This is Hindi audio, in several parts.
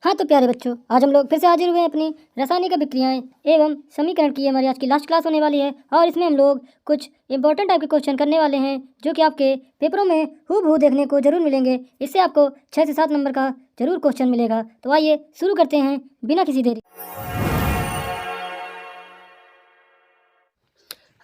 हाँ तो प्यारे बच्चों, आज हम लोग फिर से हाजिर हुए हैं अपनी रासायनिक अभिक्रियाएं एवं समीकरण की हमारी आज की लास्ट क्लास होने वाली है। और इसमें हम लोग कुछ इंपॉर्टेंट टाइप के क्वेश्चन करने वाले हैं जो कि आपके पेपरों में हूबहू देखने को जरूर मिलेंगे। इससे आपको 6 से 7 नंबर का जरूर क्वेश्चन मिलेगा। तो आइए शुरू करते हैं बिना किसी देरी।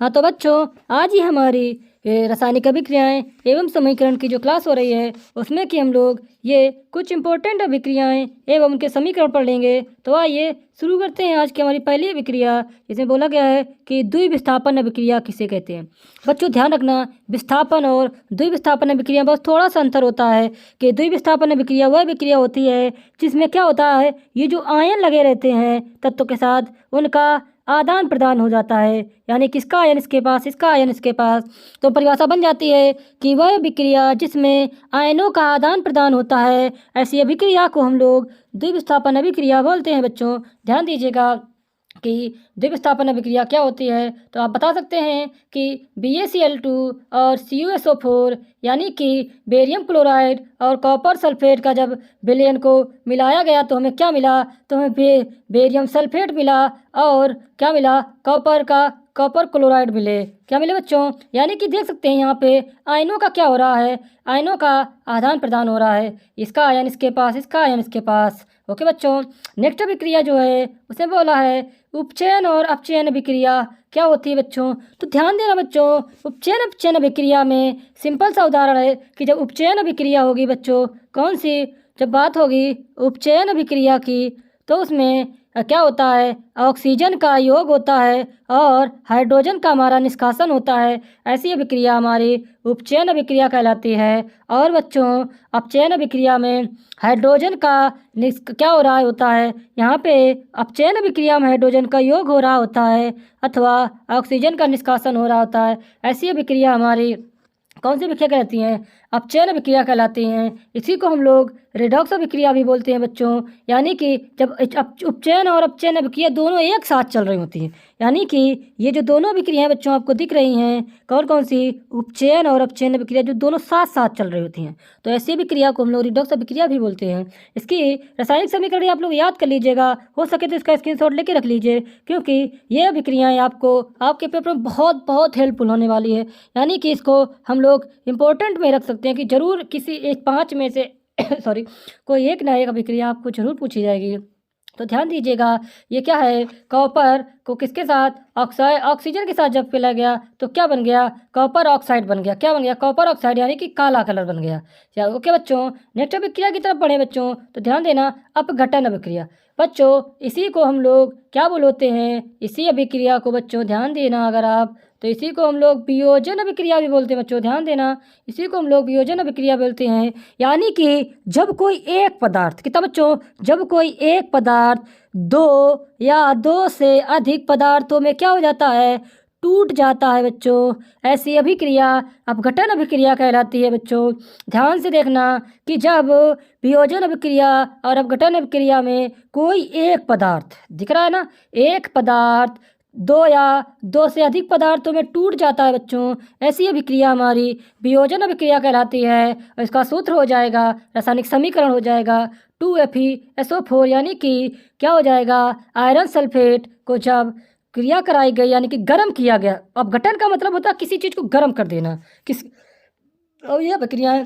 हाँ तो बच्चों, आज ही हमारी रासायनिक अभिक्रियाएं एवं समीकरण की जो क्लास हो रही है उसमें कि हम लोग ये कुछ इंपॉर्टेंट अभिक्रियाएं एवं उनके समीकरण पढ़ लेंगे। तो आइए शुरू करते हैं आज की हमारी पहली अभिक्रिया, जिसमें बोला गया है कि द्विविस्थापन अभिक्रिया किसे कहते हैं। बच्चों ध्यान रखना, विस्थापन और द्विविस्थापन अभिक्रिया बस थोड़ा सा अंतर होता है कि द्विविस्थापन अभिक्रिया वह अभिक्रिया होती है जिसमें क्या होता है, ये जो आयन लगे रहते हैं तत्वों के साथ उनका आदान प्रदान हो जाता है, यानी किसका आयन इसके पास, इसका आयन इसके पास। तो परिभाषा बन जाती है कि वह अभिक्रिया जिसमें आयनों का आदान प्रदान होता है, ऐसी अभिक्रिया को हम लोग द्विविस्थापन अभिक्रिया बोलते हैं। बच्चों ध्यान दीजिएगा कि द्विविस्थापन अभिक्रिया क्या होती है। तो आप बता सकते हैं कि BaCl2 और CuSO4 यानी कि बेरियम क्लोराइड और कॉपर सल्फेट का जब विलयन को मिलाया गया तो हमें क्या मिला, तो हमें बेरियम सल्फेट मिला और क्या मिला, कॉपर क्लोराइड मिले। क्या मिले बच्चों, यानी कि देख सकते हैं यहाँ पे आयनों का क्या हो रहा है, आयनों का आदान प्रदान हो रहा है, इसका आयन इसके पास, इसका आयन इसके पास। ओके बच्चों, नेक्स्ट अभिक्रिया जो है उसे बोला है उपचयन और अपचयन अभिक्रिया क्या होती है बच्चों। तो ध्यान देना बच्चों, उपचयन अपचयन अभिक्रिया में सिंपल सा उदाहरण है कि जब उपचयन अभिक्रिया होगी बच्चों, कौन सी, जब बात होगी उपचयन अभिक्रिया की तो उसमें क्या होता है, ऑक्सीजन का योग होता है और हाइड्रोजन का हमारा निष्कासन होता है। ऐसी अभिक्रिया हमारी उपचयन अभिक्रिया कहलाती है। और बच्चों अपचयन अभिक्रिया में हाइड्रोजन का क्या हो रहा होता है, यहाँ पे अपचयन अभिक्रिया में हाइड्रोजन का योग हो रहा होता है अथवा ऑक्सीजन का निष्कासन हो रहा होता है। ऐसी अभिक्रिया हमारी कौन सी अभिक्रिया कहलाती हैं, अपचयन अभिक्रिया कहलाती हैं। इसी को हम लोग रेडॉक्स अभिक्रिया भी बोलते हैं बच्चों, यानी कि जब उपचयन और अपचयन अभिक्रिया दोनों एक साथ चल रही होती हैं, यानी कि ये जो दोनों अभिक्रियाएं बच्चों आपको दिख रही हैं, कौन कौन सी, उपचयन और अपचयन अभिक्रिया जो दोनों साथ साथ चल रही होती हैं, तो ऐसी अभिक्रिया को हम लोग रेडॉक्स अभिक्रिया भी बोलते हैं। इसकी रासायनिक समीकरण आप लोग याद कर लीजिएगा, हो सके तो इसका स्क्रीनशॉट लेके रख लीजिए, क्योंकि ये अभिक्रियाएं आपको आपके पेपर में बहुत बहुत हेल्पफुल होने वाली है। यानी कि इसको हम लोग इम्पोर्टेंट में रख सकते हैं कि जरूर किसी एक 5 में से सॉरी कोई एक ना एक अभिक्रिया आपको जरूर पूछी जाएगी। तो ध्यान दीजिएगा, ये क्या है, कॉपर को किसके साथ, ऑक्सीजन के साथ जब पिला गया तो क्या बन गया, कॉपर ऑक्साइड बन गया। क्या बन गया, कॉपर ऑक्साइड, यानी कि काला कलर बन गया। क्या ओके बच्चों, नेक्स्ट अभिक्रिया की तरफ बढ़े बच्चों। तो ध्यान देना, अपघटन अभिक्रिया। बच्चों इसी को हम लोग क्या बोलते हैं, इसी अभिक्रिया को बच्चों ध्यान देना अगर आप, तो इसी को हम लोग वियोजन अभिक्रिया भी बोलते हैं बच्चों। ध्यान देना, इसी को हम लोग वियोजन अभिक्रिया बोलते हैं। यानी कि जब कोई एक पदार्थ, कितना बच्चों, जब कोई एक पदार्थ दो या दो से अधिक पदार्थों में क्या हो जाता है, टूट जाता है बच्चों, ऐसी अभिक्रिया अपघटन अभिक्रिया कहलाती है बच्चों। ध्यान से देखना कि जब वियोजन अभिक्रिया और अपघटन अभिक्रिया में कोई एक पदार्थ दिख रहा है ना, एक पदार्थ दो या दो से अधिक पदार्थों में टूट जाता है बच्चों, ऐसी अभिक्रिया हमारी वियोजन अभिक्रिया कहलाती है। और इसका सूत्र हो जाएगा, रासायनिक समीकरण हो जाएगा 2FeSO4, यानी कि क्या हो जाएगा, आयरन सल्फेट को जब क्रिया कराई गई यानी कि गर्म किया गया। अपघटन का मतलब होता है किसी चीज़ को गर्म कर देना। और ये अभिक्रियाएं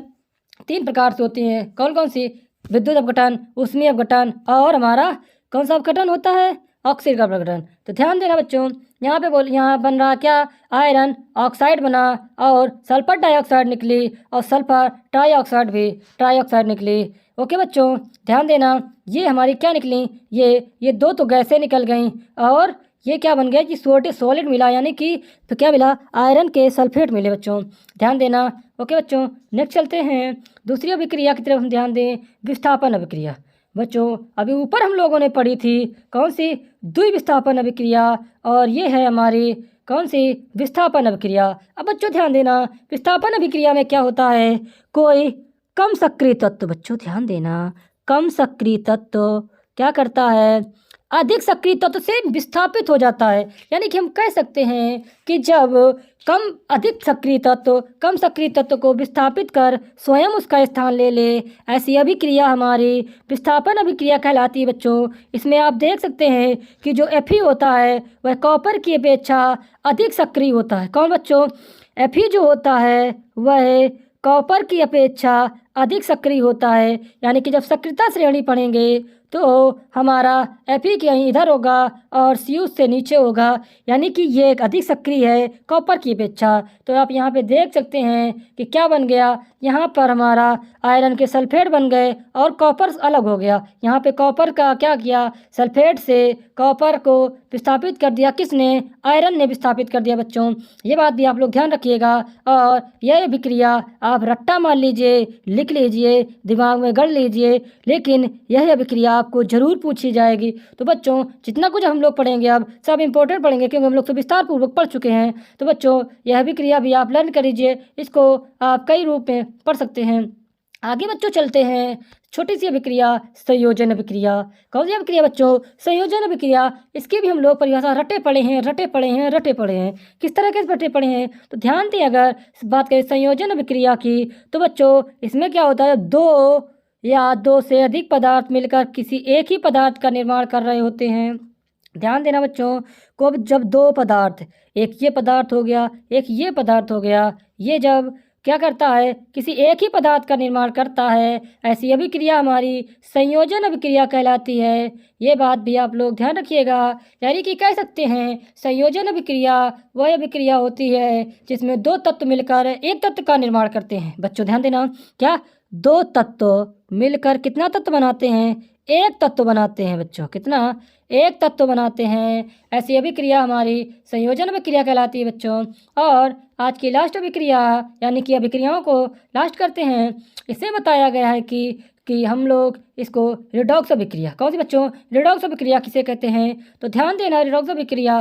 3 प्रकार से होती हैं, कौन कौन सी, विद्युत अपघटन, ऊष्मीय अपघटन और हमारा कौन सा अपघटन होता है, ऑक्सीजन का अपघटन। तो ध्यान देना बच्चों, यहाँ बन रहा क्या, आयरन ऑक्साइड बना और सल्फर डाइऑक्साइड निकली और सल्फर ट्राइऑक्साइड निकली। ओके बच्चों ध्यान देना, ये हमारी क्या निकली, ये दो तो गैसें निकल गई और ये क्या बन गया कि सॉलिड मिला, यानी कि तो क्या मिला, आयरन के सल्फेट मिले बच्चों। ध्यान देना। ओके बच्चों, नेक्स्ट चलते हैं दूसरी अभिक्रिया की तरफ हम ध्यान दें, विस्थापन अभिक्रिया। बच्चों अभी ऊपर हम लोगों ने पढ़ी थी कौन सी, द्विविस्थापन अभिक्रिया, और ये है हमारी कौन सी, विस्थापन अभिक्रिया। अब बच्चों ध्यान देना, विस्थापन अभिक्रिया में क्या होता है, कोई कम सक्रिय तत्व, बच्चों ध्यान देना, कम सक्रिय तत्व क्या करता है, अधिक सक्रिय तत्व से विस्थापित हो जाता है। यानी कि हम कह सकते हैं कि जब कम सक्रिय तत्व को विस्थापित कर स्वयं उसका स्थान ले ले, ऐसी अभिक्रिया हमारी विस्थापन अभिक्रिया कहलाती है बच्चों। इसमें आप देख सकते हैं कि जो Fe होता है वह कॉपर की अपेक्षा अधिक सक्रिय होता है। कौन बच्चों? Fe जो होता है वह कॉपर की अपेक्षा अधिक सक्रिय होता है। यानी कि जब सक्रियता श्रेणी पढ़ेंगे तो हमारा Fe कहीं इधर होगा और Cu से नीचे होगा, यानी कि ये एक अधिक सक्रिय है कॉपर की अपेक्षा। तो आप यहाँ पे देख सकते हैं कि क्या बन गया, यहाँ पर हमारा आयरन के सल्फेट बन गए और कॉपर अलग हो गया। यहाँ पे कॉपर का क्या किया, सल्फेट से कॉपर को विस्थापित कर दिया। किसने? आयरन ने विस्थापित कर दिया बच्चों। ये बात भी आप लोग ध्यान रखिएगा और यह अभिक्रिया आप रट्टा मान लीजिए, लिख लीजिए, दिमाग में गढ़ लीजिए, लेकिन यह अभिक्रिया आपको जरूर पूछी जाएगी। तो बच्चों जितना कुछ हम लोग पढ़ेंगे अब सब इंपॉर्टेंट पढ़ेंगे, क्योंकि हम लोग तो विस्तार पूर्वक पढ़ चुके हैं। तो बच्चों यह अभिक्रिया भी आप लर्न कर लीजिए, इसको आप कई रूप में पढ़ सकते हैं। आगे बच्चों चलते हैं, छोटी सी अभिक्रिया संयोजन अभिक्रिया। कौन सी अभिक्रिया बच्चों? संयोजन अभिक्रिया। इसकी भी हम लोग परिभाषा रटे पढ़े हैं। किस तरह के रटे पढ़े हैं तो ध्यान दें। अगर बात करें संयोजन अभिक्रिया की तो बच्चों इसमें क्या होता है, दो या दो से अधिक पदार्थ मिलकर किसी एक ही पदार्थ का निर्माण कर रहे होते हैं। ध्यान देना बच्चों को, जब दो पदार्थ, एक ये पदार्थ हो गया, एक ये पदार्थ हो गया, ये जब क्या करता है, किसी एक ही पदार्थ का निर्माण करता है, ऐसी अभिक्रिया हमारी संयोजन अभिक्रिया कहलाती है। ये बात भी आप लोग ध्यान रखिएगा। यानी कि कह सकते हैं संयोजन अभिक्रिया वह अभिक्रिया होती है जिसमें दो तत्व मिलकर एक तत्व का निर्माण करते हैं। बच्चों ध्यान देना, क्या दो तत्व मिलकर कितना तत्व बनाते हैं? एक तत्व बनाते हैं बच्चों। कितना? एक तत्व बनाते हैं। ऐसी अभिक्रिया हमारी संयोजन अभिक्रिया कहलाती है बच्चों। और आज की लास्ट अभिक्रिया, यानी कि अभिक्रियाओं को लास्ट करते हैं, इसमें बताया गया है कि हम लोग इसको रिडॉक्स अभिक्रिया। कौन सी बच्चों? रिडॉक्स अभिक्रिया किसे कहते हैं? तो ध्यान देना, रिडॉक्स अभिक्रिया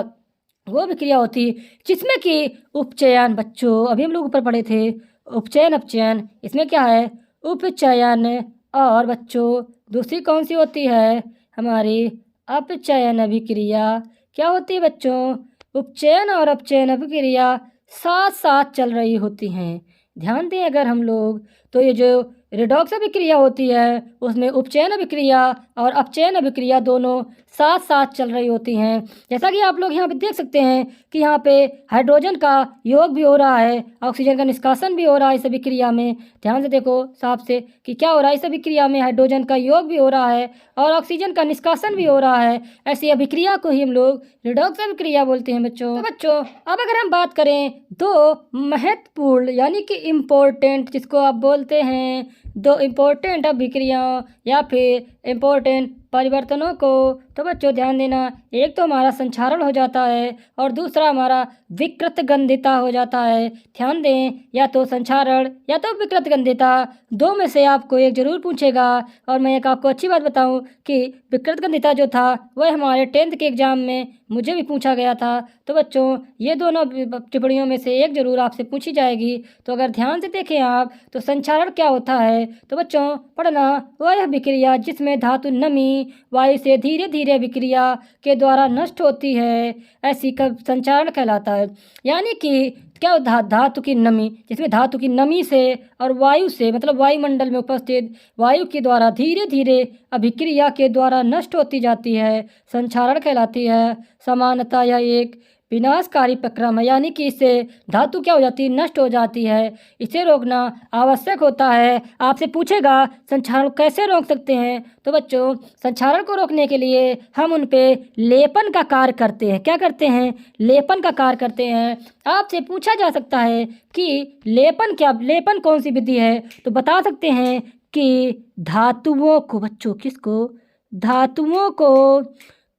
वो अभिक्रिया होती जिसमें कि उपचयन, बच्चों अभी हम लोग ऊपर पढ़े थे उपचयन अपचयन, इसमें क्या है, उपचयन। और बच्चों दूसरी कौन सी होती है हमारी? अपचयन अभिक्रिया। क्या होती है बच्चों? उपचयन और अपचयन अभिक्रिया साथ साथ चल रही होती हैं। ध्यान दें अगर हम लोग, तो ये जो रिडॉक्स अभिक्रिया होती है उसमें उपचयन अभिक्रिया और अपचयन अभिक्रिया दोनों साथ साथ चल रही होती हैं। जैसा कि आप लोग यहाँ पे देख सकते हैं कि यहाँ पे हाइड्रोजन का योग भी हो रहा है, ऑक्सीजन का निष्कासन भी हो रहा है इस अभिक्रिया में। ध्यान से देखो साफ से कि क्या हो रहा है, इस अभिक्रिया में हाइड्रोजन का योग भी हो रहा है और ऑक्सीजन का निष्कासन भी हो रहा है। ऐसी अभिक्रिया को ही हम लोग रिडॉक्स अभिक्रिया बोलते हैं बच्चों। तो बच्चों अब अगर हम बात करें दो महत्वपूर्ण यानी कि इम्पोर्टेंट, जिसको आप बोलते हैं दो इम्पोर्टेंट अभिक्रियाओं या फिर इम्पोर्टेंट परिवर्तनों को, तो बच्चों ध्यान देना, एक तो हमारा संक्षारण हो जाता है और दूसरा हमारा विकृत गंधिता हो जाता है। ध्यान दें, या तो संक्षारण या तो विकृत गंधिता, दो में से आपको एक जरूर पूछेगा। और मैं एक आपको अच्छी बात बताऊं कि विकृत गंधिता जो था वह हमारे 10th के एग्जाम में मुझे भी पूछा गया था। तो बच्चों ये दोनों टिप्पणियों में से एक जरूर आपसे पूछी जाएगी। तो अगर ध्यान से देखें आप, तो संक्षारण क्या होता है, तो बच्चों पढ़ना, वह अभिक्रिया जिसमें धातु नमी वायु से धीरे धीरे अभिक्रिया के द्वारा नष्ट होती है, ऐसी का संक्षारण कहलाता है। यानी कि क्या धातु की नमी, जिसमें धातु की नमी से और वायु से, मतलब वायुमंडल में उपस्थित वायु के द्वारा धीरे धीरे अभिक्रिया के द्वारा नष्ट होती जाती है, संक्षारण कहलाती है। समानता यह एक विनाशकारी प्रक्रम है, यानी कि इससे धातु क्या हो जाती है, नष्ट हो जाती है। इसे रोकना आवश्यक होता है। आपसे पूछेगा संक्षारण कैसे रोक सकते हैं, तो बच्चों संक्षारण को रोकने के लिए हम उन पे लेपन का कार्य करते हैं। क्या करते हैं? लेपन का कार्य करते हैं। आपसे पूछा जा सकता है कि लेपन कौन सी विधि है, तो बता सकते हैं कि धातुओं को, बच्चों किसको,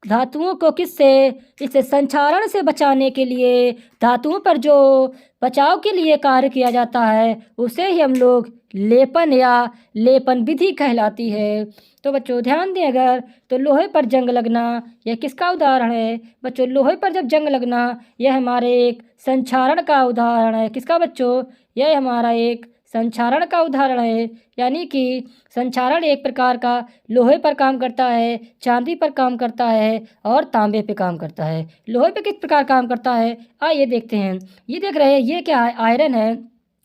धातुओं को किससे, इससे संक्षारण से बचाने के लिए, धातुओं पर जो बचाव के लिए कार्य किया जाता है उसे ही हम लोग लेपन या लेपन विधि कहलाती है। तो बच्चों ध्यान दें अगर, तो लोहे पर जंग लगना यह किसका उदाहरण है? बच्चों लोहे पर जब जंग लगना यह हमारे एक संक्षारण का उदाहरण है। किसका बच्चों? यह हमारा एक संक्षारण का उदाहरण है। यानी कि संक्षारण एक प्रकार का लोहे पर काम करता है, चांदी पर काम करता है और तांबे पे काम करता है। लोहे पे किस प्रकार काम करता है, आइए देखते हैं। ये देख रहे हैं, ये क्या है, आयरन है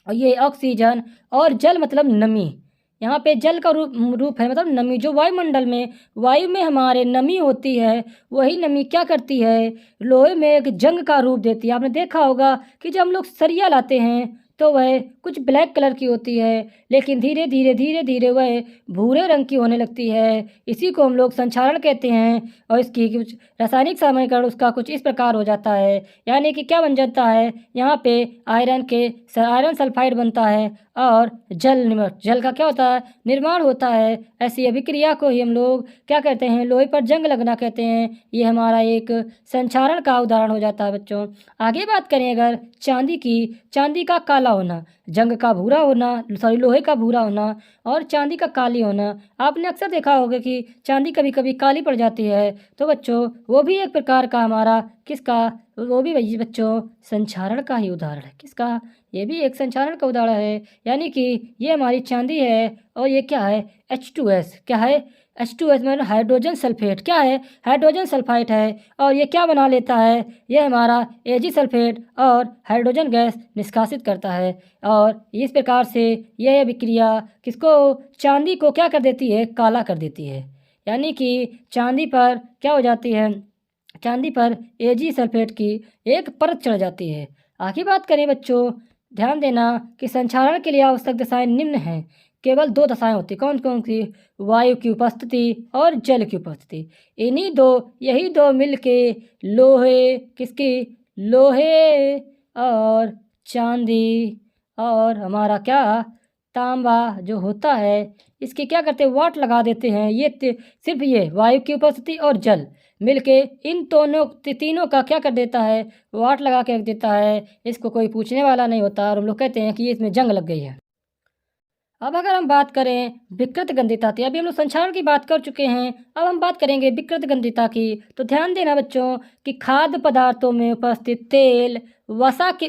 और ये ऑक्सीजन और जल मतलब नमी। यहाँ पे जल का रूप है मतलब नमी। जो वायुमंडल में, वायु में हमारे नमी होती है, वही नमी क्या करती है, लोहे में एक जंग का रूप देती है। आपने देखा होगा कि जब हम लोग सरिया लाते हैं तो वह कुछ ब्लैक कलर की होती है, लेकिन धीरे धीरे वह भूरे रंग की होने लगती है। इसी को हम लोग संक्षारण कहते हैं और इसकी कुछ रासायनिक समीकरण उसका कुछ इस प्रकार हो जाता है। यानी कि क्या बन जाता है, यहाँ पे आयरन सल्फाइड बनता है और जल का क्या होता है, निर्माण होता है। ऐसी अभिक्रिया को ही हम लोग क्या कहते हैं, लोहे पर जंग लगना कहते हैं। ये हमारा एक संक्षारण का उदाहरण हो जाता है बच्चों। आगे बात करें अगर चांदी की, चांदी का काला होना, जंग का भूरा होना, लोहे का भूरा होना और चांदी का काली होना। आपने अक्सर देखा होगा कि चांदी कभी कभी काली पड़ जाती है। तो बच्चों वो भी एक प्रकार का हमारा किसका, वो भी वही बच्चों संक्षारण का ही उदाहरण है। किसका, ये भी एक संक्षारण का उदाहरण है। यानी कि ये हमारी चांदी है और ये क्या है, H2S। क्या है, H2S मतलब हाइड्रोजन सल्फेट। क्या है, हाइड्रोजन सल्फाइड है और ये क्या बना लेता है, ये हमारा Ag सल्फेट और हाइड्रोजन गैस निष्कासित करता है। और इस प्रकार से यह अभिक्रिया किसको, चांदी को क्या कर देती है, काला कर देती है। यानी कि चांदी पर क्या हो जाती है, चांदी पर Ag सल्फेट की एक परत चढ़ जाती है। आगे बात करें बच्चों, ध्यान देना कि संक्षारण के लिए आवश्यक दशाएं निम्न हैं। केवल 2 दशाएं होती, कौन कौन सी, वायु की उपस्थिति और जल की उपस्थिति। यही दो मिलके लोहे, किसकी, लोहे और चांदी और हमारा क्या, तांबा जो होता है, इसके क्या करते हैं, वाट लगा देते हैं। सिर्फ ये वायु की उपस्थिति और जल मिलके इन तीनों का क्या कर देता है, वाट लगा के रख देता है। इसको कोई पूछने वाला नहीं होता और हम लोग कहते हैं कि इसमें जंग लग गई है। अब अगर हम बात करें विकृत गंधिता की, अभी हम लोग संक्षारण की बात कर चुके हैं, अब हम बात करेंगे विकृत गंधिता की। तो ध्यान देना बच्चों कि खाद्य पदार्थों में उपस्थित तेल, वसा के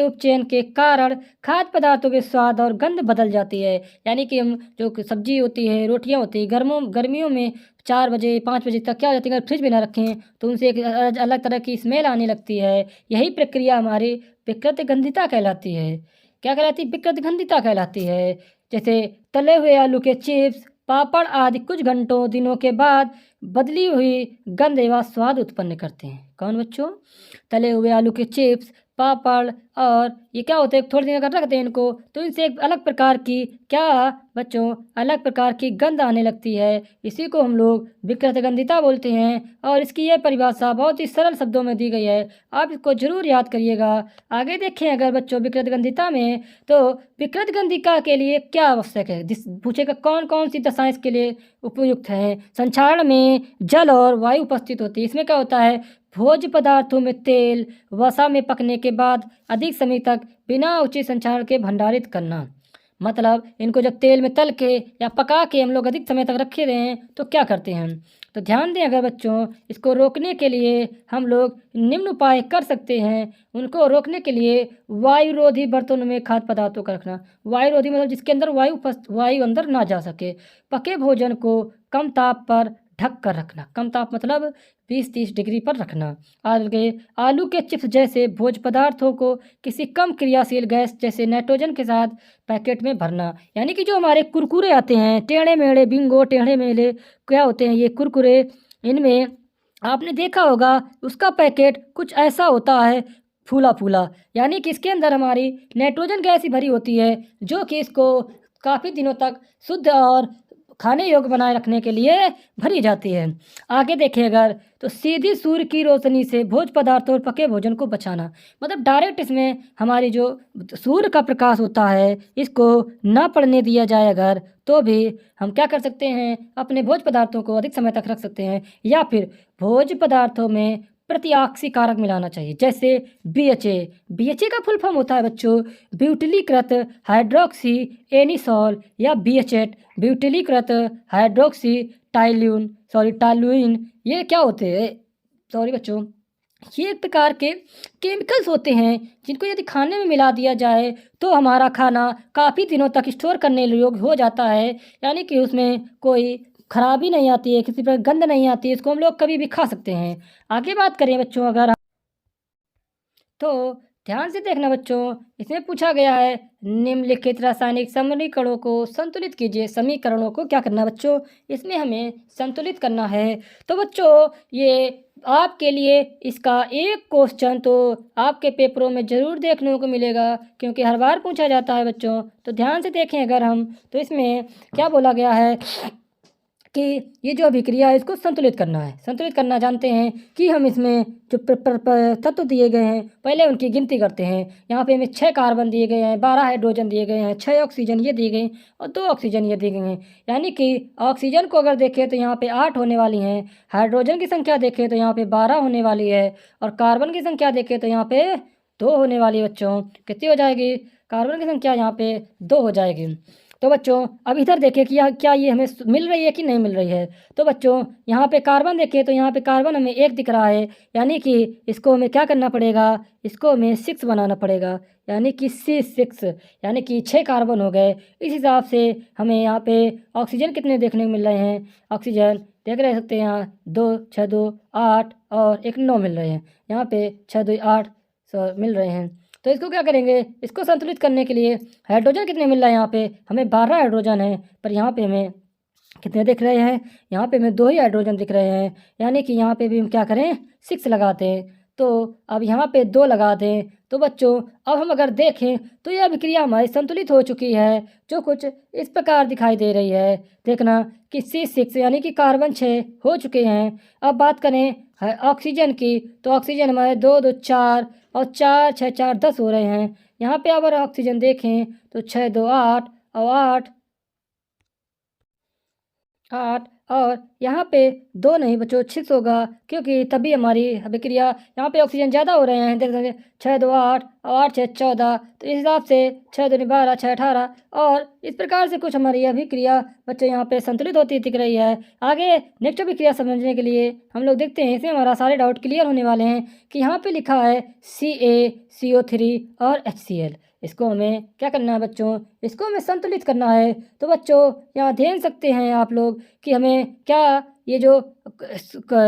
उपचयन के कारण खाद्य पदार्थों के स्वाद और गंध बदल जाती है। यानी कि हम जो सब्जी होती है, रोटियां होती है, गर्मियों में 4 बजे 5 बजे तक क्या हो जाती है, अगर फ्रिज में ना रखें तो उनसे एक अलग तरह की स्मेल आने लगती है। यही प्रक्रिया हमारी विकृत गंधिता कहलाती है। क्या कहलाती है, विकृत गंधिता कहलाती है। जैसे तले हुए आलू के चिप्स, पापड़ आदि कुछ घंटों दिनों के बाद बदली हुई गंध एवं स्वाद उत्पन्न करते हैं। कौन बच्चों, तले हुए आलू के चिप्स, पापड़ और ये क्या होते हैं, थोड़ी देर अगर रख दें इनको तो इनसे एक अलग प्रकार की क्या बच्चों, अलग प्रकार की गंध आने लगती है। इसी को हम लोग विकृत गंधिता बोलते हैं और इसकी यह परिभाषा बहुत ही सरल शब्दों में दी गई है। आप इसको जरूर याद करिएगा। आगे देखें अगर बच्चों विकृत गंधिता में, तो विकृत गंधिता के लिए क्या आवश्यक है, पूछेगा कौन कौन सी दशाएं इसके लिए उपयुक्त हैं। संक्षारण में जल और वायु उपस्थित होती है। इसमें क्या होता है, भोज्य पदार्थों में तेल वसा में पकने के बाद अधिक समय तक बिना उचित संक्षारण के भंडारित करना। मतलब इनको जब तेल में तल के या पका के हम लोग अधिक समय तक रखे रहें तो क्या करते हैं। तो ध्यान दें अगर बच्चों, इसको रोकने के लिए हम लोग निम्न उपाय कर सकते हैं। उनको रोकने के लिए वायुरोधी बर्तनों में खाद्य पदार्थों का रखना। वायुरोधी मतलब जिसके अंदर वायु अंदर ना जा सके। पके भोजन को कम ताप पर ढक कर रखना। कम ताप मतलब 20-30 डिग्री पर रखना। आलू के चिप्स जैसे भोज्य पदार्थों को किसी कम क्रियाशील गैस जैसे नाइट्रोजन के साथ पैकेट में भरना। यानी कि जो हमारे कुरकुरे आते हैं, टेढ़े मेढ़े बिंगो, टेढ़े मेढ़े क्या होते हैं ये कुरकुरे, इनमें आपने देखा होगा उसका पैकेट कुछ ऐसा होता है, फूला फूला। यानी कि इसके अंदर हमारी नाइट्रोजन गैस ही भरी होती है, जो कि इसको काफ़ी दिनों तक शुद्ध और खाने योग्य बनाए रखने के लिए भरी जाती है। आगे देखें अगर, तो सीधी सूर्य की रोशनी से भोज्य पदार्थों और पके भोजन को बचाना। मतलब डायरेक्ट इसमें हमारी जो सूर्य का प्रकाश होता है इसको ना पड़ने दिया जाए अगर, तो भी हम क्या कर सकते हैं, अपने भोज्य पदार्थों को अधिक समय तक रख सकते हैं। या फिर भोज्य पदार्थों में प्रतिऑक्सी कारक मिलाना चाहिए, जैसे BHA का फुल फॉर्म होता है बच्चों ब्यूटिलीकृत हाइड्रोक्सी एनिसॉल या BHAT ब्यूटिलीकृत हाइड्रोक्सी टाइलुइन। ये क्या होते हैं, बच्चों ये एक प्रकार के केमिकल्स होते हैं जिनको यदि खाने में मिला दिया जाए तो हमारा खाना काफ़ी दिनों तक स्टोर करने योग्य हो जाता है, यानी कि उसमें कोई खराबी नहीं आती है, किसी प्रकार गंध नहीं आती है, इसको हम लोग कभी भी खा सकते हैं। आगे बात करें बच्चों अगर तो ध्यान से देखना बच्चों, इसमें पूछा गया है निम्नलिखित रासायनिक समीकरणों को संतुलित कीजिए। समीकरणों को क्या करना है बच्चों, इसमें हमें संतुलित करना है। तो बच्चों ये आपके लिए इसका एक क्वेश्चन तो आपके पेपरों में ज़रूर देखने को मिलेगा, क्योंकि हर बार पूछा जाता है बच्चों। तो ध्यान से देखें अगर हम, तो इसमें क्या बोला गया है कि ये जो अभिक्रिया है इसको संतुलित करना है। संतुलित करना जानते हैं कि हम इसमें जो तत्व दिए गए हैं पहले उनकी गिनती करते हैं। यहाँ पे हमें 6 कार्बन दिए गए हैं, 12 हाइड्रोजन दिए गए हैं, 6 ऑक्सीजन ये दिए गए और 2 ऑक्सीजन ये दिए गए हैं। यानी कि ऑक्सीजन को अगर देखें तो यहाँ पे 8 होने वाली हैं, हाइड्रोजन की संख्या देखें तो यहाँ पे 12 होने वाली है और कार्बन की संख्या देखें तो यहाँ पे 2 होने वाली है बच्चों। कितनी हो जाएगी? कार्बन की संख्या यहाँ पे 2 हो जाएगी। तो बच्चों अब इधर देखें कि क्या ये हमें मिल रही है कि नहीं मिल रही है। तो बच्चों यहाँ पे कार्बन देखें तो यहाँ पे कार्बन हमें 1 दिख रहा है, यानी कि इसको हमें क्या करना पड़ेगा, इसको हमें 6 बनाना पड़ेगा, यानी कि C6, यानी कि 6 कार्बन हो गए। इस हिसाब से हमें यहाँ पे ऑक्सीजन कितने देखने को मिल रहे हैं, ऑक्सीजन देख रहे सकते हैं यहाँ 2 6 2 8 और 1 9 मिल रहे हैं। यहाँ पे 6 2 8 मिल रहे हैं। तो इसको क्या करेंगे, इसको संतुलित करने के लिए हाइड्रोजन कितने मिल रहा है, यहाँ पे हमें 12 हाइड्रोजन है, पर यहाँ पे हमें कितने दिख रहे हैं, यहाँ पे हमें 2 ही हाइड्रोजन दिख रहे हैं, यानी कि यहाँ पे भी हम क्या करें 6 लगाते हैं। तो अब यहाँ पे 2 लगा दें। तो बच्चों अब हम अगर देखें तो यह अभिक्रिया हमारी संतुलित हो चुकी है, जो कुछ इस प्रकार दिखाई दे रही है। देखना कि C6 यानी कि कार्बन 6 हो चुके हैं। अब बात करें ऑक्सीजन की, तो ऑक्सीजन हमारे 2 2 4 और 4 6 4 10 हो रहे हैं। यहाँ पे अगर ऑक्सीजन देखें तो 6 2 8 और 8 और यहाँ पे 2 नहीं बच्चों 6 होगा, क्योंकि तभी हमारी अभिक्रिया, यहाँ पे ऑक्सीजन ज़्यादा हो रहे हैं। देख सकते 6 2 8 और 8 6 14, तो इस हिसाब से 6 2 12 6 18 और इस प्रकार से कुछ हमारी अभिक्रिया बच्चों यहाँ पे संतुलित होती दिख रही है। आगे नेक्स्ट अभिक्रिया समझने के लिए हम लोग देखते हैं, इसमें हमारा सारे डाउट क्लियर होने वाले हैं कि यहाँ पे लिखा है CaCO3 और HCl। इसको हमें क्या करना है बच्चों, इसको हमें संतुलित करना है। तो बच्चों यहाँ देख सकते हैं आप लोग कि हमें क्या ये जो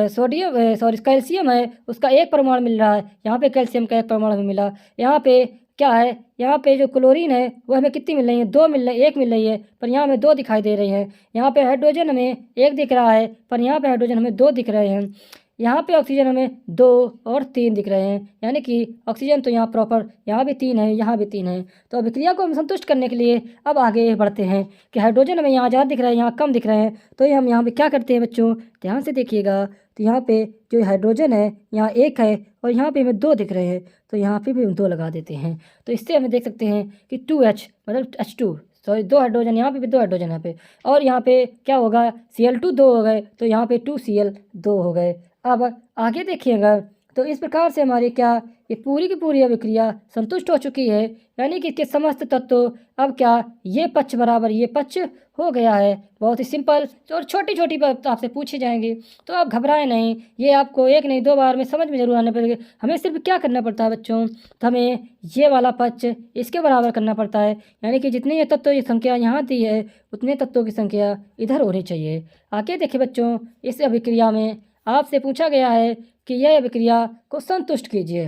सोडियम सॉरी कैल्शियम है उसका 1 परमाणु मिल रहा है, यहाँ पे कैल्शियम का 1 परमाणु हमें मिला। यहाँ पे क्या है, यहाँ पे जो क्लोरीन है वो हमें कितनी मिल रही है, 2 मिल रही है, 1 मिल रही है, पर यहाँ हमें 2 दिखाई दे रही है। यहाँ पे हाइड्रोजन हमें 1 दिख रहा है, पर यहाँ पे हाइड्रोजन हमें 2 दिख रहे हैं। यहाँ पे ऑक्सीजन हमें 2 और 3 दिख रहे हैं, यानी कि ऑक्सीजन तो यहाँ प्रॉपर यहाँ भी 3 है, यहाँ भी 3 है। तो अभिक्रिया को हम संतुष्ट करने के लिए अब आगे बढ़ते हैं कि हाइड्रोजन हमें यहाँ ज़्यादा दिख रहा है, यहाँ कम दिख रहे हैं। तो ये हम यहाँ पे क्या करते हैं बच्चों, ध्यान से देखिएगा। तो यहाँ पे जो हाइड्रोजन है यहाँ 1 है और यहाँ पे हमें 2 दिख रहे हैं, तो यहाँ पे भी हम 2 लगा देते हैं। तो इससे हमें देख सकते हैं कि 2H मतलब H2 सॉरी 2 हाइड्रोजन यहाँ पे भी 2 हाइड्रोजन यहाँ पे, और यहाँ पे क्या होगा Cl2 2 हो गए, तो यहाँ पे 2Cl 2 हो गए। अब आगे देखिएगा तो इस प्रकार से हमारी क्या ये पूरी की पूरी अभिक्रिया संतुष्ट हो चुकी है, यानी कि इसके समस्त तत्व अब क्या ये पक्ष बराबर ये पक्ष हो गया है। बहुत ही सिंपल और छोटी छोटी बात आपसे पूछी जाएंगी, तो आप घबराएं नहीं, ये आपको 1 नहीं 2 बार में समझ में जरूर आने पड़ेगा। हमें सिर्फ क्या करना पड़ता है बच्चों, तो हमें ये वाला पक्ष इसके बराबर करना पड़ता है, यानी कि जितने ये तत्वों की संख्या यहाँ दी है उतने तत्वों की संख्या इधर होनी चाहिए। आगे देखिए बच्चों, इस अभिक्रिया में आपसे पूछा गया है कि यह अभिक्रिया को संतुष्ट कीजिए।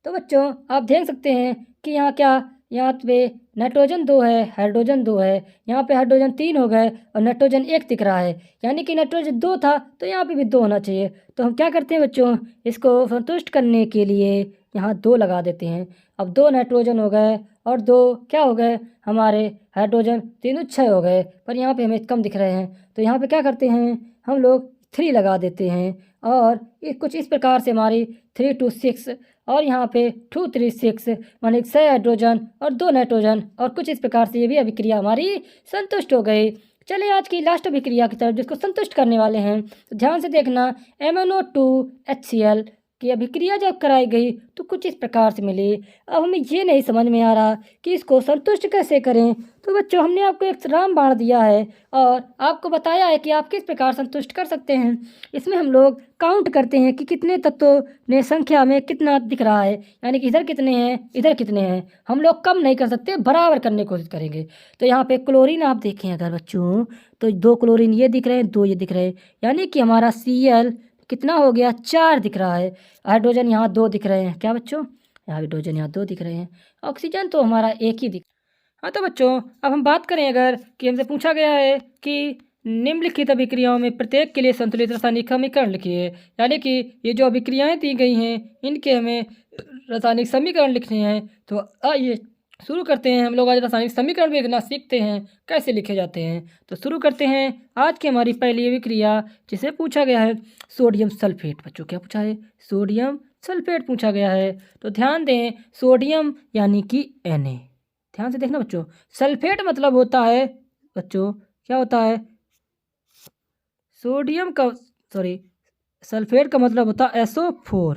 तो बच्चों आप देख सकते हैं कि यहाँ क्या, यहाँ पे नाइट्रोजन 2 है, हाइड्रोजन 2 है, यहाँ पे हाइड्रोजन 3 हो गए और नाइट्रोजन 1 दिख रहा है, यानी कि नाइट्रोजन 2 था तो यहाँ पे भी 2 होना चाहिए। तो हम क्या करते हैं बच्चों, इसको संतुष्ट करने के लिए यहाँ 2 लगा देते हैं। अब 2 नाइट्रोजन हो गए और 2 क्या हो गए हमारे हाइड्रोजन, 3 6 हो गए, पर यहाँ पे हमें कम दिख रहे हैं। तो यहाँ पे क्या करते हैं हम लोग 3 लगा देते हैं, और कुछ इस प्रकार से हमारी 3 2 6 और यहाँ पे 2 3 6 माने 6 हाइड्रोजन और 2 नाइट्रोजन, और कुछ इस प्रकार से ये भी अभिक्रिया हमारी संतुष्ट हो गई। चलिए आज की लास्ट अभिक्रिया की तरफ जिसको संतुष्ट करने वाले हैं, तो ध्यान से देखना MnO2 HCl कि अभिक्रिया जब कराई गई तो कुछ इस प्रकार से मिली। अब हमें ये नहीं समझ में आ रहा कि इसको संतुष्ट कैसे करें। तो बच्चों, हमने आपको एक रामबाण दिया है और आपको बताया है कि आप किस प्रकार संतुष्ट कर सकते हैं। इसमें हम लोग काउंट करते हैं कि कितने तत्वों ने संख्या में कितना दिख रहा है, यानी कि इधर कितने हैं, इधर कितने हैं। हम लोग कम नहीं कर सकते, बराबर करने की कोशिश करेंगे। तो यहाँ पे क्लोरीन आप देखें अगर बच्चों, तो 2 क्लोरीन ये दिख रहे हैं, 2 ये दिख रहे हैं, यानी कि हमारा Cl कितना हो गया, 4 दिख रहा है। हाइड्रोजन यहाँ 2 दिख रहे हैं, क्या बच्चों, हाइड्रोजन यहाँ 2 दिख रहे हैं। ऑक्सीजन तो हमारा एक ही दिख। हाँ तो बच्चों, अब हम बात करें अगर कि हमसे पूछा गया है कि निम्नलिखित अभिक्रियाओं में प्रत्येक के लिए संतुलित रासायनिक समीकरण लिखिए, यानी कि ये जो अभिक्रियाएं दी गई हैं इनके हमें रासायनिक समीकरण लिखने हैं। तो आइए शुरू करते हैं। हम लोग आज रासायनिक समीकरण भी लिखना सीखते हैं कैसे लिखे जाते हैं। तो शुरू करते हैं आज की हमारी पहली अभिक्रिया, जिसे पूछा गया है सोडियम सल्फेट। बच्चों क्या पूछा है, सोडियम सल्फेट पूछा गया है। तो ध्यान दें, सोडियम यानी कि Na, ध्यान से देखना बच्चों। सल्फेट मतलब होता है बच्चों, क्या होता है, सोडियम का सल्फेट का मतलब होता है SO4।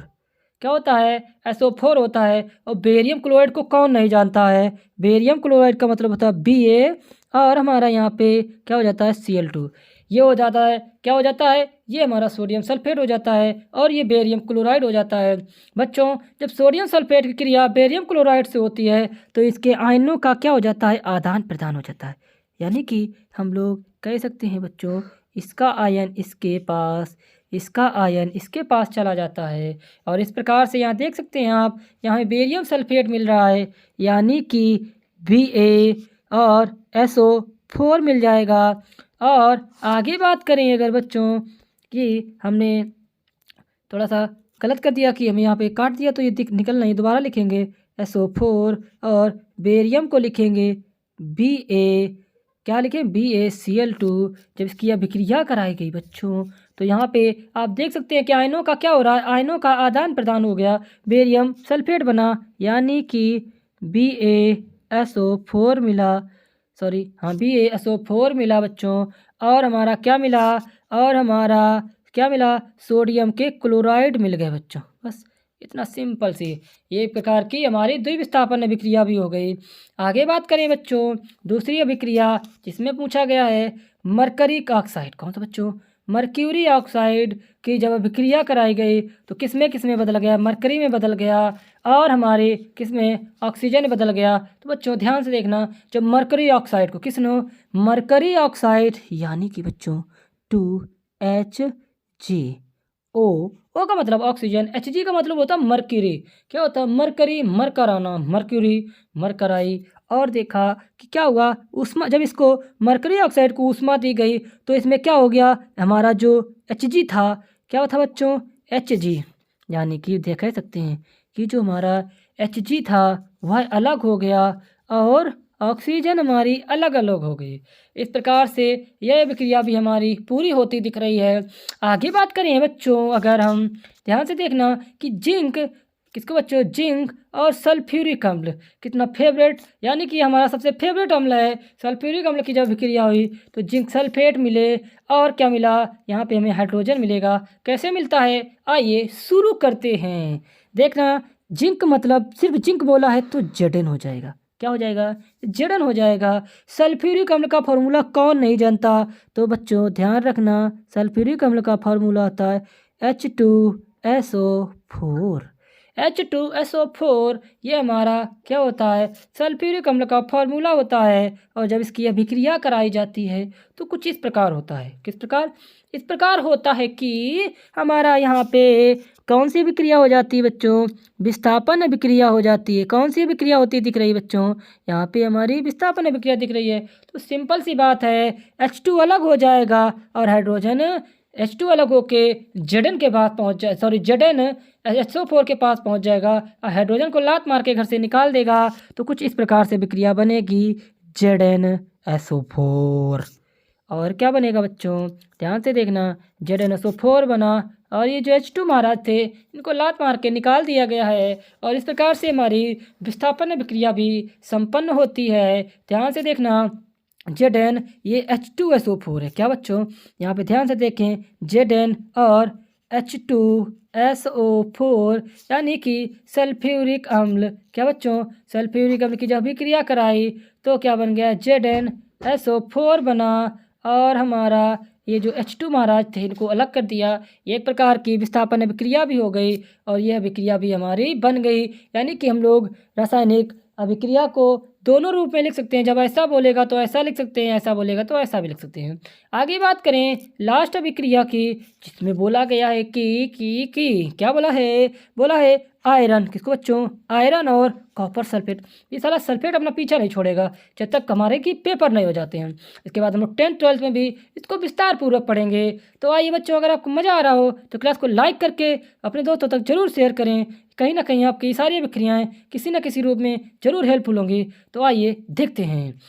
क्या होता है, SO4 होता है। और बेरियम क्लोराइड को कौन नहीं जानता है, बेरियम क्लोराइड का मतलब होता है Ba, और हमारा यहाँ पे क्या हो जाता है Cl2। ये हो जाता है, क्या हो जाता है, ये हमारा सोडियम सल्फेट हो जाता है और ये बेरियम क्लोराइड हो जाता है। बच्चों, जब सोडियम सल्फेट की क्रिया बेरियम क्लोराइड से होती है तो इसके आयनों का क्या हो जाता है, आदान प्रदान हो जाता है। यानी कि हम लोग कह सकते हैं बच्चों, इसका आयन इसके पास, इसका आयन इसके पास चला जाता है। और इस प्रकार से यहाँ देख सकते हैं आप, यहाँ बेरियम सल्फेट मिल रहा है, यानी कि Ba और SO4 मिल जाएगा। और आगे बात करें अगर बच्चों कि हमने थोड़ा सा गलत कर दिया कि हमें यहाँ पे काट दिया, तो ये निकल नहीं, दोबारा लिखेंगे SO4 और बेरियम को लिखेंगे Ba, क्या लिखें, BaCl2। जब इसकी अभिक्रिया कराई गई बच्चों, तो यहाँ पे आप देख सकते हैं कि आयनों का क्या हो रहा है, आयनों का आदान प्रदान हो गया, बेरियम सल्फेट बना, यानी कि BaSO4 मिला, BaSO4 मिला बच्चों। और हमारा क्या मिला, और हमारा क्या मिला, सोडियम के क्लोराइड मिल गए बच्चों। बस इतना सिंपल सी ये प्रकार की हमारी द्विविस्थापन अभिक्रिया भी हो गई। आगे बात करें बच्चों दूसरी अभिक्रिया, जिसमें पूछा गया है मरकरी ऑक्साइड। कौन सा बच्चों, मर्क्यूरी ऑक्साइड की जब अभिक्रिया कराई गई तो किसमें बदल गया, मरकरी में बदल गया और हमारे किसमें, ऑक्सीजन में बदल गया। तो बच्चों ध्यान से देखना, जब मरकरी ऑक्साइड को किसने, मरकरी ऑक्साइड यानी कि बच्चों 2Hg, O का मतलब ऑक्सीजन, Hg का मतलब होता है मरक्यूरी। क्या होता है, मरकरी, मरकराना, मर्क्यूरी, मरकराई। और देखा कि क्या हुआ, उष्मा, जब इसको मरकरी ऑक्साइड को उष्मा दी गई तो इसमें क्या हो गया, हमारा जो Hg था, क्या था बच्चों, Hg, यानी कि देख सकते हैं कि जो हमारा Hg था वह अलग हो गया और ऑक्सीजन हमारी अलग अलग हो गई। इस प्रकार से यह अभिक्रिया भी हमारी पूरी होती दिख रही है। आगे बात करें बच्चों, अगर हम ध्यान से देखना कि जिंक, किसको बच्चों, जिंक और सल्फ्यूरिक अम्ल कितना फेवरेट, यानी कि हमारा सबसे फेवरेट अम्ल है। सल्फ्यूरिक अम्ल की जब अभिक्रिया हुई तो जिंक सल्फेट मिले और क्या मिला, यहाँ पे हमें हाइड्रोजन मिलेगा। कैसे मिलता है, आइए शुरू करते हैं। देखना, जिंक मतलब सिर्फ जिंक बोला है तो Zn हो जाएगा, क्या हो जाएगा, Zn हो जाएगा। सल्फ्यूरिक अम्ल का फॉर्मूला कौन नहीं जानता, तो बच्चों ध्यान रखना, सल्फ्यूरिक अम्ल का फॉर्मूला होता है H2SO4। H2SO4 ये हमारा क्या होता है, सल्फ्यूरिक अम्ल का फॉर्मूला होता है। और जब इसकी अभिक्रिया कराई जाती है तो कुछ इस प्रकार होता है, किस प्रकार, इस प्रकार होता है कि हमारा यहाँ पे कौन सी अभिक्रिया हो जाती है बच्चों, विस्थापन अभिक्रिया हो जाती है। कौन सी अभिक्रिया होती दिख रही है बच्चों, यहाँ पे हमारी विस्थापन अभिक्रिया दिख रही है। तो सिंपल सी बात है, H2 अलग हो जाएगा और हाइड्रोजन H2 अलग होके Zn के पास पहुँच जाए, Zn SO4 के पास पहुँच जाएगा और हाइड्रोजन को लात मार के घर से निकाल देगा। तो कुछ इस प्रकार से अभिक्रिया बनेगी ZnSO4। और क्या बनेगा बच्चों, ध्यान से देखना, ZnSO4 बना और ये जो H2 महाराज थे इनको लात मार के निकाल दिया गया है। और इस प्रकार से हमारी विस्थापन अभिक्रिया भी संपन्न होती है। ध्यान से देखना, Zn ये H2SO4 है, क्या बच्चों, यहाँ पे ध्यान से देखें, Zn और H2SO4 यानी कि सल्फ्यूरिक अम्ल। क्या बच्चों, सल्फ्यूरिक अम्ल की जब अभिक्रिया कराई तो क्या बन गया, ZnSO4 बना। और हमारा ये जो H2 महाराज थे इनको अलग कर दिया। एक प्रकार की विस्थापन अभिक्रिया भी हो गई और यह अभिक्रिया भी हमारी बन गई। यानी कि हम लोग रासायनिक अभिक्रिया को दोनों रूप में लिख सकते हैं। जब ऐसा बोलेगा तो ऐसा लिख सकते हैं, ऐसा बोलेगा तो ऐसा भी लिख सकते हैं। आगे बात करें लास्ट अभिक्रिया की, जिसमें बोला गया है कि क्या बोला है आयरन। किसको बच्चों, आयरन और कॉपर सल्फेट। ये सारा सल्फेट अपना पीछा नहीं छोड़ेगा जब तक हमारे की पेपर नहीं हो जाते हैं। इसके बाद हम लोग 10th-12th में भी इसको विस्तार पूर्वक पढ़ेंगे। तो आइए बच्चों, अगर आपको मज़ा आ रहा हो तो क्लास को लाइक करके अपने दोस्तों तक जरूर शेयर करें। कहीं ना कहीं आपकी सारी अभिक्रियाएँ किसी न किसी रूप में जरूर हेल्पफुल होंगी। तो आइए देखते हैं।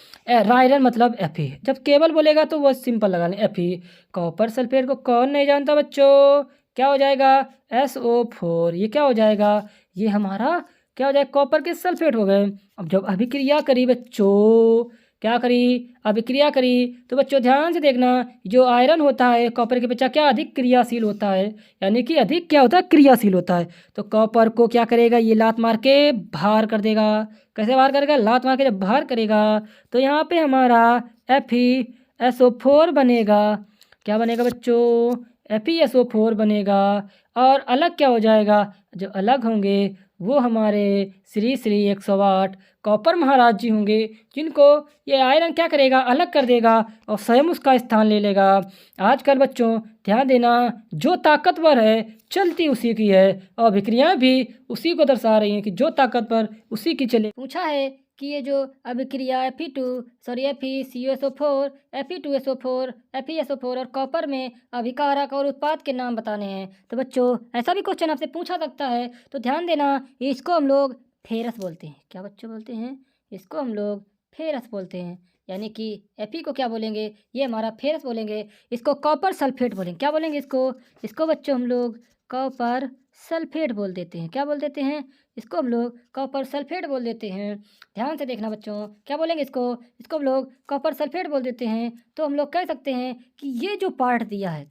आयरन मतलब Fe। जब केवल बोलेगा तो वो सिंपल लगा लें Fe। कॉपर सल्फेट को कौन नहीं जानता बच्चों, क्या हो जाएगा, SO4। ये क्या हो जाएगा, ये हमारा क्या हो जाएगा, कॉपर के सल्फेट हो गए। अब जब अभिक्रिया करी बच्चों, क्या करी, अभिक्रिया करी, तो बच्चों ध्यान से देखना, जो आयरन होता है कॉपर के अपेक्षा क्या अधिक क्रियाशील होता है, यानी कि अधिक क्या होता है, क्रियाशील होता है। तो कॉपर को क्या करेगा, ये लात मार के बाहर कर देगा। कैसे बाहर करेगा, लात मार के जब बाहर करेगा तो यहाँ पे हमारा FeSO4 बनेगा। क्या बनेगा बच्चों, FeSO4 बनेगा। और अलग क्या हो जाएगा, जो अलग होंगे वो हमारे श्री श्री 108 कॉपर महाराज जी होंगे, जिनको ये आयरन क्या करेगा, अलग कर देगा और स्वयं उसका स्थान ले लेगा। आजकल बच्चों ध्यान देना, जो ताकतवर है चलती उसी की है और अभिक्रियाएं भी उसी को दर्शा रही हैं कि जो ताकतवर उसी की चले। पूछा है कि ये जो अभिक्रिया FeCO4, Fe2SO4, FeSO4 और कॉपर में अभिकारक और उत्पाद के नाम बताने हैं। तो बच्चों ऐसा भी क्वेश्चन आपसे पूछा सकता है। तो ध्यान देना, इसको हम लोग फेरस बोलते हैं। क्या बच्चों बोलते हैं, इसको हम लोग फेरस बोलते हैं। यानी कि Fe को क्या बोलेंगे, ये हमारा फेरस बोलेंगे। इसको कॉपर सल्फेट बोलेंगे। क्या बोलेंगे इसको बच्चों हम लोग कॉपर सल्फेट बोल देते हैं। क्या बोल देते हैं, इसको हम लोग कॉपर सल्फेट बोल देते हैं। ध्यान से देखना बच्चों, क्या बोलेंगे इसको हम लोग कॉपर सल्फेट बोल देते हैं। तो हम लोग कह सकते हैं कि ये जो पार्ट दिया है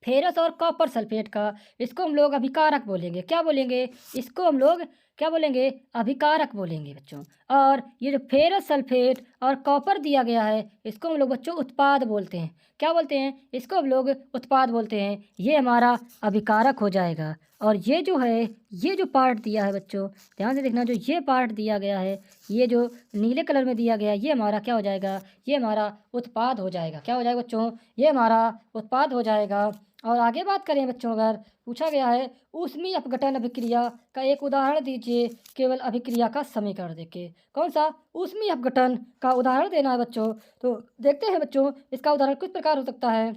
फेरस और कॉपर सल्फेट का, इसको हम लोग अभिकारक बोलेंगे। क्या बोलेंगे, इसको हम लोग क्या बोलेंगे, अभिकारक बोलेंगे बच्चों। और ये जो फेरस सल्फेट और कॉपर दिया गया है इसको हम लोग बच्चों उत्पाद बोलते हैं। क्या बोलते हैं, इसको हम लोग उत्पाद बोलते हैं। ये हमारा अभिकारक हो जाएगा। और ये जो है, ये जो पार्ट दिया है बच्चों, ध्यान से देखना, जो ये पार्ट दिया गया है, ये जो नीले कलर में दिया गया है, ये हमारा क्या हो जाएगा, ये हमारा उत्पाद हो जाएगा। क्या हो जाएगा बच्चों, ये हमारा उत्पाद हो जाएगा। और आगे बात करें बच्चों, अगर पूछा गया है ऊष्मीय अपघटन अभिक्रिया का एक उदाहरण दीजिए केवल अभिक्रिया का समीकरण देके। कौन सा ऊष्मीय अपघटन का उदाहरण देना है बच्चों। तो देखते हैं बच्चों, इसका उदाहरण किस प्रकार हो सकता है।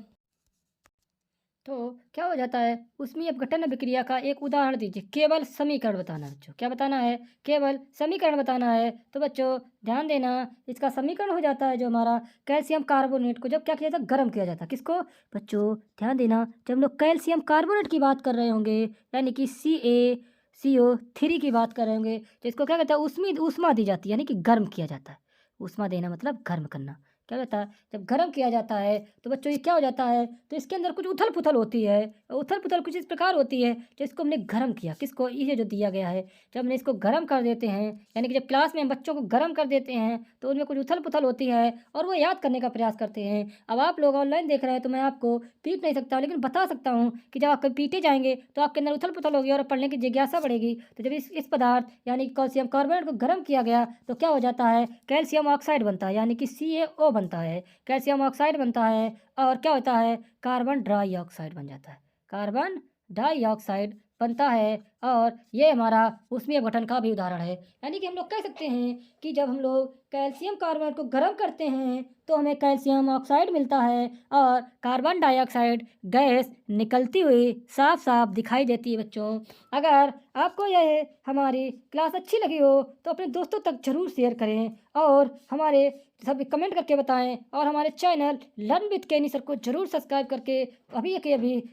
तो क्या हो जाता है, ऊष्मीय अपघटन अभिक्रिया का एक उदाहरण दीजिए, केवल समीकरण बताना है बच्चों। क्या बताना है, केवल समीकरण बताना है। तो बच्चों ध्यान देना, इसका समीकरण हो जाता है जो हमारा कैल्शियम कार्बोनेट को जब क्या किया जाता है, गर्म किया जाता है। किसको बच्चों, ध्यान देना, जब हम लोग कैल्शियम कार्बोनेट की बात कर रहे होंगे, यानी कि CaCO3 की बात कर रहे होंगे, तो इसको क्या कहते हैं, ऊष्मा दी जाती है, यानी कि गर्म किया जाता है। ऊष्मा देना मतलब गर्म करना। क्या होता है, जब गर्म किया जाता है तो बच्चों ये क्या हो जाता है, तो इसके अंदर कुछ उथल पुथल होती है। उथल पुथल कुछ इस प्रकार होती है, तो इसको हमने गर्म किया। किसको, ये जो दिया गया है, जब हमने इसको गर्म कर देते हैं, यानी कि जब क्लास में हम बच्चों को गर्म कर देते हैं तो उनमें कुछ उथल पुथल होती है और वो याद करने का प्रयास करते हैं। अब आप लोग ऑनलाइन देख रहे हैं तो मैं आपको पीट नहीं सकता, लेकिन बता सकता हूँ कि जब आप कभी पीटे जाएंगे तो आपके अंदर उथल पुथल होगी और पढ़ने की जिज्ञासा बढ़ेगी। तो जब इस पदार्थ यानी कैल्शियम कार्बोनेट को गर्म किया गया तो क्या हो जाता है, कैल्शियम ऑक्साइड बनता है, यानी कि CaO बनता है। कैल्शियम ऑक्साइड बनता है और क्या होता है, कार्बन डाइऑक्साइड बन जाता है। कार्बन डाइऑक्साइड बनता है और ये हमारा ऊष्मीय अपघटन का भी उदाहरण है। यानी कि हम लोग कह सकते हैं कि जब हम लोग कैल्शियम कार्बोनेट को गर्म करते हैं तो हमें कैल्शियम ऑक्साइड मिलता है और कार्बन डाइऑक्साइड गैस निकलती हुई साफ साफ दिखाई देती है बच्चों। अगर आपको यह हमारी क्लास अच्छी लगी हो तो अपने दोस्तों तक जरूर शेयर करें और हमारे सभी कमेंट करके बताएं और हमारे चैनल लर्न विद केनी सर को जरूर सब्सक्राइब करके अभी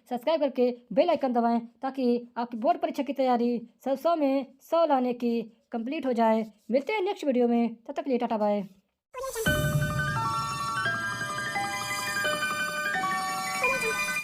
सब्सक्राइब करके बेल आइकन दबाएं, ताकि आपकी बोर्ड परीक्षा की तैयारी 100 में 100 लाने की कंप्लीट हो जाए। मिलते हैं नेक्स्ट वीडियो में, तब तक के लिए टाटा बाय।